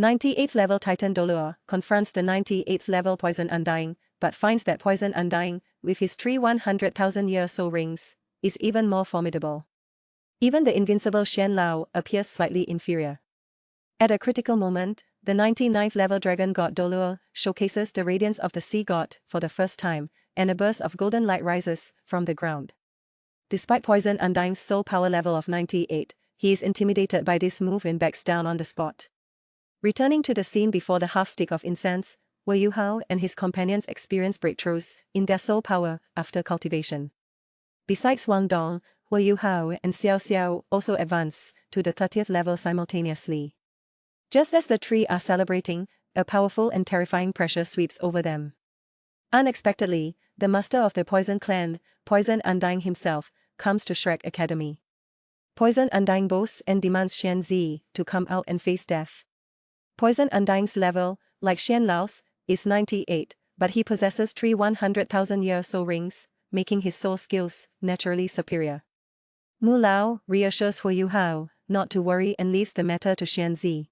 98th level Titan douluo confronts the 98th level Poison Undying, but finds that Poison Undying, with his 100,000-year soul rings, is even more formidable. Even the invincible Xian Lao appears slightly inferior. At a critical moment, the 99th level Dragon God douluo showcases the radiance of the sea god for the first time, and a burst of golden light rises from the ground. Despite Poison Undying's soul power level of 98, he is intimidated by this move and backs down on the spot. Returning to the scene before the half-stick of incense, Wu Yuhao and his companions experience breakthroughs in their soul power after cultivation. Besides Wang Dong, Wu Yuhao and Xiao Xiao also advance to the 30th level simultaneously. Just as the three are celebrating, a powerful and terrifying pressure sweeps over them. Unexpectedly, the master of the Poison Clan, Poison Undying himself, comes to Shrek Academy. Poison Undying boasts and demands Xian Zi to come out and face death. Poison Undying's level, like Xian Lao's, is 98, but he possesses 100,000-year soul rings, making his soul skills naturally superior. Mu Lao reassures Wu Yuhao not to worry and leaves the matter to Xian Zi.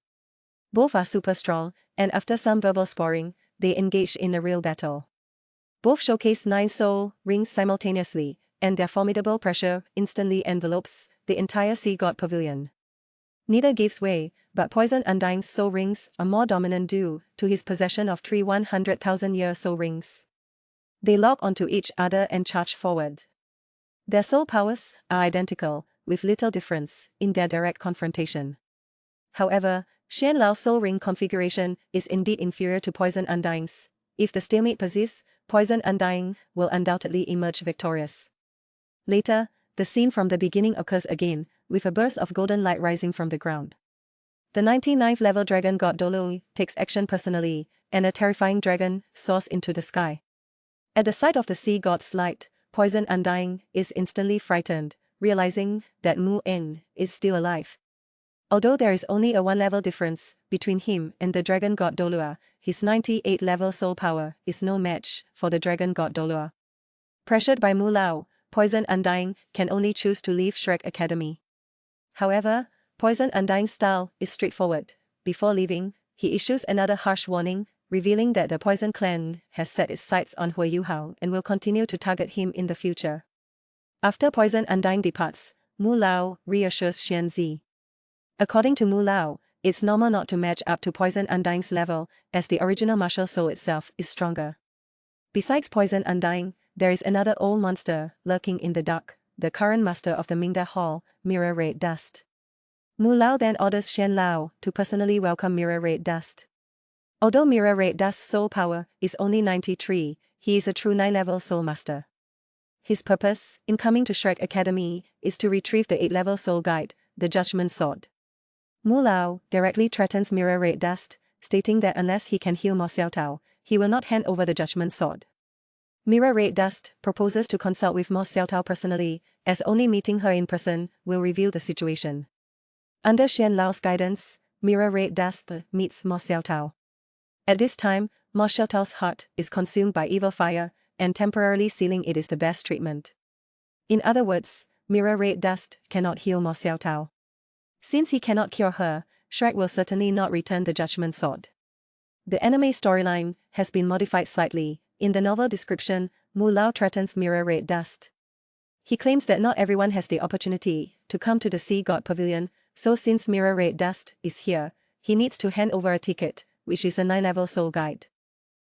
Both are super strong, and after some verbal sparring, they engage in a real battle. Both showcase 9 soul rings simultaneously, and their formidable pressure instantly envelopes the entire Sea God Pavilion. Neither gives way, but Poison Undying's soul rings are more dominant due to his possession of 100,000-year soul rings. They lock onto each other and charge forward. Their soul powers are identical, with little difference in their direct confrontation. However, Xian Lao's soul ring configuration is indeed inferior to Poison Undying's. If the stalemate persists, Poison Undying will undoubtedly emerge victorious. Later, the scene from the beginning occurs again, with a burst of golden light rising from the ground. The 99th level Dragon God douluo takes action personally, and a terrifying dragon soars into the sky. At the sight of the sea god's light, Poison Undying is instantly frightened, realizing that Mu En is still alive. Although there is only a 1-level difference between him and the Dragon God douluo, his 98-level soul power is no match for the Dragon God douluo. Pressured by Mu Lao, Poison Undying can only choose to leave Shrek Academy. However, Poison Undying's style is straightforward. Before leaving, he issues another harsh warning, revealing that the Poison Clan has set its sights on Wu Yuhao and will continue to target him in the future. After Poison Undying departs, Mu Lao reassures Xian Zi. According to Mu Lao, it's normal not to match up to Poison Undying's level, as the original martial soul itself is stronger. Besides Poison Undying, there is another old monster lurking in the dark, the current master of the Mingda Hall, Mirror Red Dust. Mu Lao then orders Xian Lao to personally welcome Mirror Red Dust. Although Mirror Red Dust's soul power is only 93, he is a true 9-level soul master. His purpose in coming to Shrek Academy is to retrieve the 8-level soul guide, the Judgment Sword. Mu Lao directly threatens Mirror Red Dust, stating that unless he can heal Mo Xiaotao, he will not hand over the Judgment Sword. Mirror Red Dust proposes to consult with Mo Xiaotao personally, as only meeting her in person will reveal the situation. Under Xian Lao's guidance, Mirror Red Dust meets Mo Xiaotao. At this time, Mo Xiaotao's heart is consumed by evil fire, and temporarily sealing it is the best treatment. In other words, Mirror Red Dust cannot heal Mo Xiaotao. Since he cannot cure her, Shrek will certainly not return the Judgment Sword. The anime storyline has been modified slightly. In the novel description, Mu Lao threatens Mirror Red Dust. He claims that not everyone has the opportunity to come to the Sea God Pavilion, so since Mirror Red Dust is here, he needs to hand over a ticket, which is a 9-level soul guide.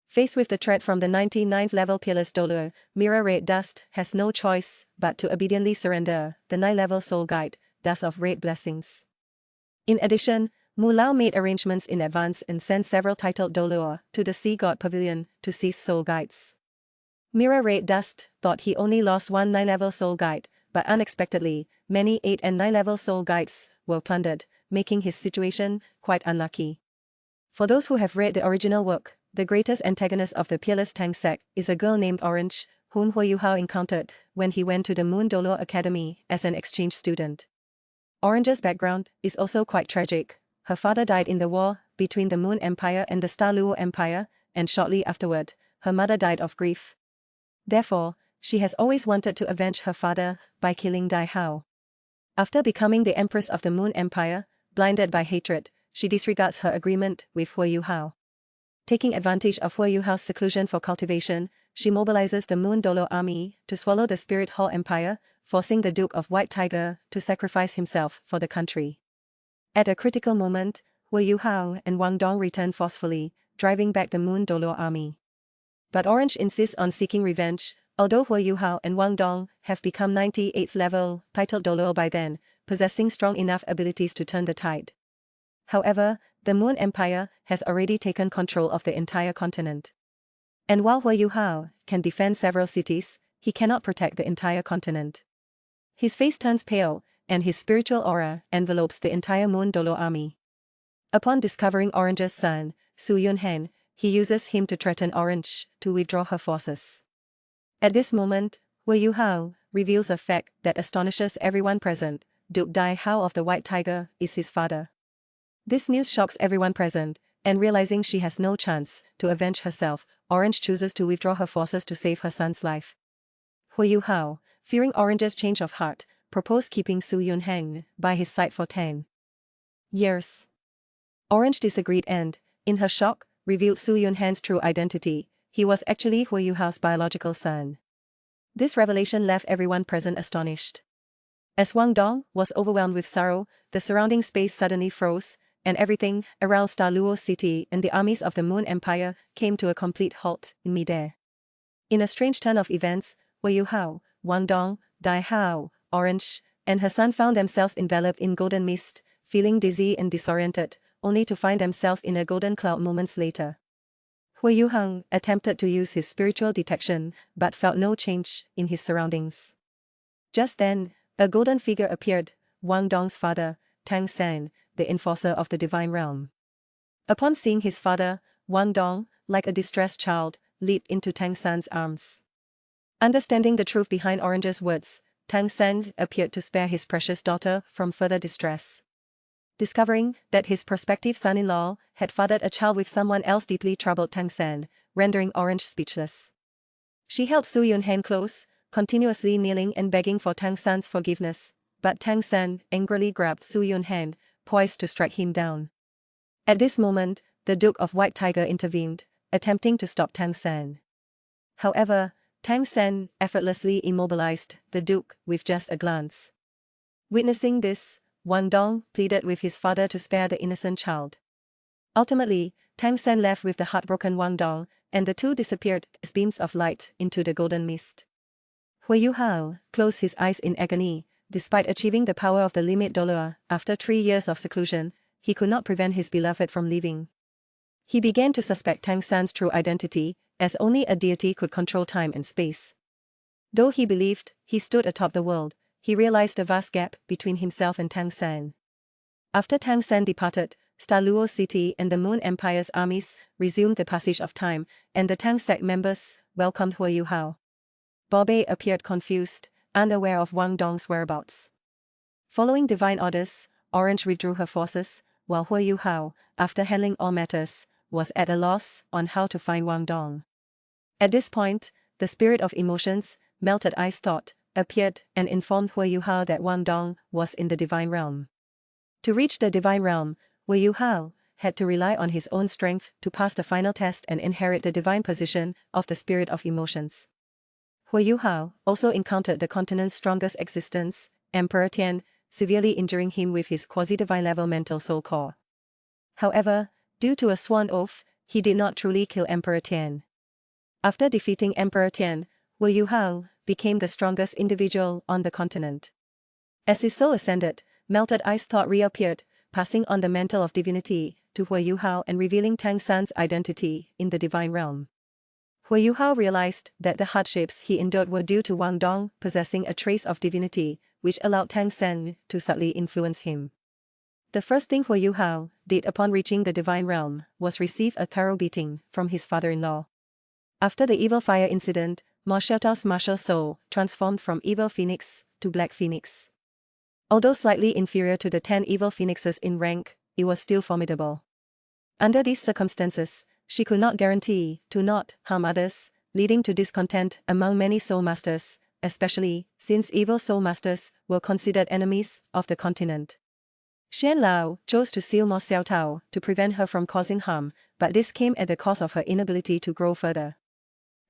Faced with the threat from the 99th level Peerless douluo, Mirror Red Dust has no choice but to obediently surrender the 9-level soul guide, Dust of Red Blessings. In addition, Mu Lao made arrangements in advance and sent several titled douluo to the Sea God Pavilion to seize soul guides. Mirror Red Dust thought he only lost one 9-level soul guide, but unexpectedly, many 8 and 9-level soul guides were plundered, making his situation quite unlucky. For those who have read the original work, the greatest antagonist of the Peerless Tang sect is a girl named Orange, whom Wu Yuhao encountered when he went to the Moon Douluo Academy as an exchange student. Orange's background is also quite tragic. Her father died in the war between the Moon Empire and the Star Luo Empire, and shortly afterward, her mother died of grief. Therefore, she has always wanted to avenge her father by killing Dai Hao. After becoming the Empress of the Moon Empire, blinded by hatred, she disregards her agreement with Hu Yuhao. Taking advantage of Hu Yuhao's seclusion for cultivation, she mobilizes the Moon Douluo army to swallow the Spirit Hall Empire, forcing the Duke of White Tiger to sacrifice himself for the country. At a critical moment, Hu Yuhao and Wang Dong return forcefully, driving back the Moon Douluo army. But Orange insists on seeking revenge, although Hu Yuhao and Wang Dong have become 98th level titled douluo by then, possessing strong enough abilities to turn the tide. However, the Moon Empire has already taken control of the entire continent. And while Hu Yuhao can defend several cities, he cannot protect the entire continent. His face turns pale, and his spiritual aura envelopes the entire Moon Douluo army. Upon discovering Orange's son, Su Yunhan, he uses him to threaten Orange to withdraw her forces. At this moment, Hu Yuhao reveals a fact that astonishes everyone present: Duke Dai Hao of the White Tiger is his father. This news shocks everyone present, and realizing she has no chance to avenge herself, Orange chooses to withdraw her forces to save her son's life. Hu Yuhao, fearing Orange's change of heart, proposed keeping Su Yunhan by his side for 10 years. Orange disagreed and, in her shock, revealed Su Yunhan's true identity. He was actually Hu Yuhao's biological son. This revelation left everyone present astonished. As Wang Dong was overwhelmed with sorrow, the surrounding space suddenly froze, and everything around Douluo City and the armies of the Moon Empire came to a complete halt in midair. In a strange turn of events, Hu Yuhao, Wang Dong, Dai Hao, Orange, and her son found themselves enveloped in golden mist, feeling dizzy and disoriented, only to find themselves in a golden cloud moments later. Hu Yuhao attempted to use his spiritual detection, but felt no change in his surroundings. Just then, a golden figure appeared, Wang Dong's father, Tang San, the enforcer of the divine realm. Upon seeing his father, Wang Dong, like a distressed child, leaped into Tang San's arms. Understanding the truth behind Orange's words, Tang San appeared to spare his precious daughter from further distress. Discovering that his prospective son-in-law had fathered a child with someone else deeply troubled Tang San, rendering Orange speechless. She held Su Yunhan close, continuously kneeling and begging for Tang San's forgiveness, but Tang San angrily grabbed Su Yunhan, poised to strike him down. At this moment, the Duke of White Tiger intervened, attempting to stop Tang San. However, Tang San effortlessly immobilized the Duke with just a glance. Witnessing this, Wang Dong pleaded with his father to spare the innocent child. Ultimately, Tang San left with the heartbroken Wang Dong, and the two disappeared as beams of light into the golden mist. Hu Yuhao closed his eyes in agony. Despite achieving the power of the limit douluo after 3 years of seclusion, he could not prevent his beloved from leaving. He began to suspect Tang San's true identity, as only a deity could control time and space. Though he believed he stood atop the world, he realized the vast gap between himself and Tang San. After Tang San departed, Douluo City and the Moon Empire's armies resumed the passage of time, and the Tang sect members welcomed Hu Yuhao. Borbei appeared confused, unaware of Wang Dong's whereabouts. Following divine orders, Orange withdrew her forces, while Hu Yuhao, after handling all matters, was at a loss on how to find Wang Dong. At this point, the spirit of emotions, melted ice thought, appeared and informed Hu Yuhao that Wang Dong was in the divine realm. To reach the divine realm, Hu Yuhao had to rely on his own strength to pass the final test and inherit the divine position of the spirit of emotions. Hu Yuhao also encountered the continent's strongest existence, Emperor Tian, severely injuring him with his quasi-divine level mental soul core. However, due to a sworn oath, he did not truly kill Emperor Tian. After defeating Emperor Tian, Hu Yuhao became the strongest individual on the continent. As his soul ascended, melted ice thought reappeared, passing on the mantle of divinity to Hu Yuhao and revealing Tang San's identity in the divine realm. Hu Yuhao realized that the hardships he endured were due to Wang Dong possessing a trace of divinity, which allowed Tang San to subtly influence him. The first thing Hu Yuhao did upon reaching the divine realm was receive a thorough beating from his father-in-law. After the evil fire incident, Ma Xiaotao's martial soul transformed from evil phoenix to black phoenix. Although slightly inferior to the 10 evil phoenixes in rank, it was still formidable. Under these circumstances, she could not guarantee to not harm others, leading to discontent among many soul masters, especially since evil soul masters were considered enemies of the continent. Xian Lao chose to seal Mo Xiaotao to prevent her from causing harm, but this came at the cost of her inability to grow further.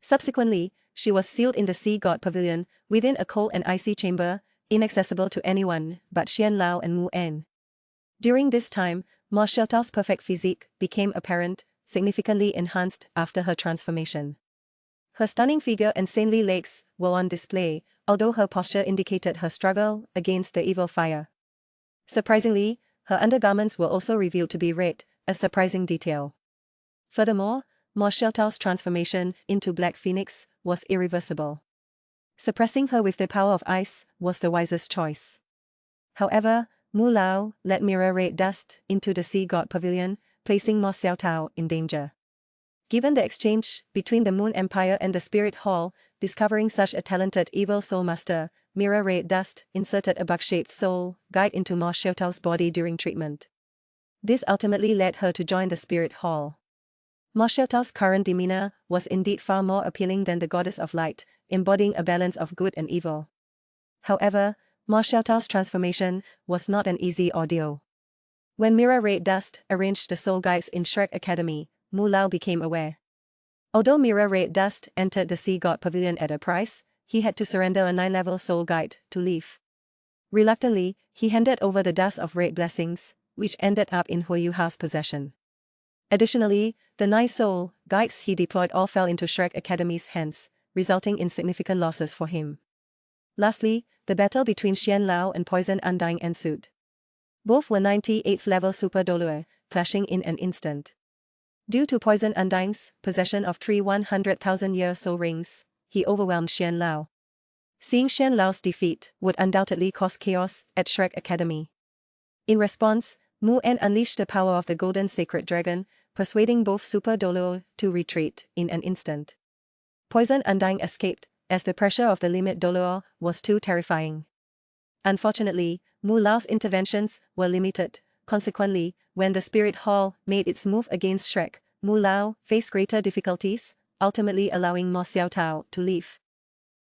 Subsequently, she was sealed in the Sea God Pavilion, within a cold and icy chamber, inaccessible to anyone but Xian Lao and Mu En. During this time, Mo Xiaotao's perfect physique became apparent, significantly enhanced after her transformation. Her stunning figure and saintly legs were on display, although her posture indicated her struggle against the evil fire. Surprisingly, her undergarments were also revealed to be red, a surprising detail. Furthermore, Mo Xiaotao's transformation into Black Phoenix was irreversible. Suppressing her with the power of ice was the wisest choice. However, Mu Lao let mirror red dust into the Sea God Pavilion, placing Mo Xiaotao in danger. Given the exchange between the Moon Empire and the Spirit Hall, discovering such a talented evil soul master, mirror red dust inserted a bug-shaped soul guide into Mo Xiaotao's body during treatment. This ultimately led her to join the Spirit Hall. Mo Xiaotao's current demeanor was indeed far more appealing than the goddess of light, embodying a balance of good and evil. However, Mo Xiaotao's transformation was not an easy ordeal. When Mirror Red Dust arranged the soul guides in Shrek Academy, Mu Lao became aware. Although Mirror Red Dust entered the Sea God Pavilion at a price, he had to surrender a 9-level soul guide to leave. Reluctantly, he handed over the Dust of Red Blessings, which ended up in Huoyu Hao's possession. Additionally, the 9 soul guides he deployed all fell into Shrek Academy's hands, resulting in significant losses for him. Lastly, the battle between Xian Lao and Poison Undying ensued. Both were 98th level super douluo, clashing in an instant. Due to Poison Undying's possession of 3 100,000-year soul rings, he overwhelmed Xian Lao. Seeing Xian Lao's defeat would undoubtedly cause chaos at Shrek Academy. In response, Mu En unleashed the power of the Golden Sacred Dragon, persuading both super douluo to retreat in an instant. Poison Undying escaped, as the pressure of the limit douluo was too terrifying. Unfortunately, Mu Lao's interventions were limited. Consequently, when the Spirit Hall made its move against Shrek, Mu Lao faced greater difficulties, ultimately allowing Mo Xiaotao to leave.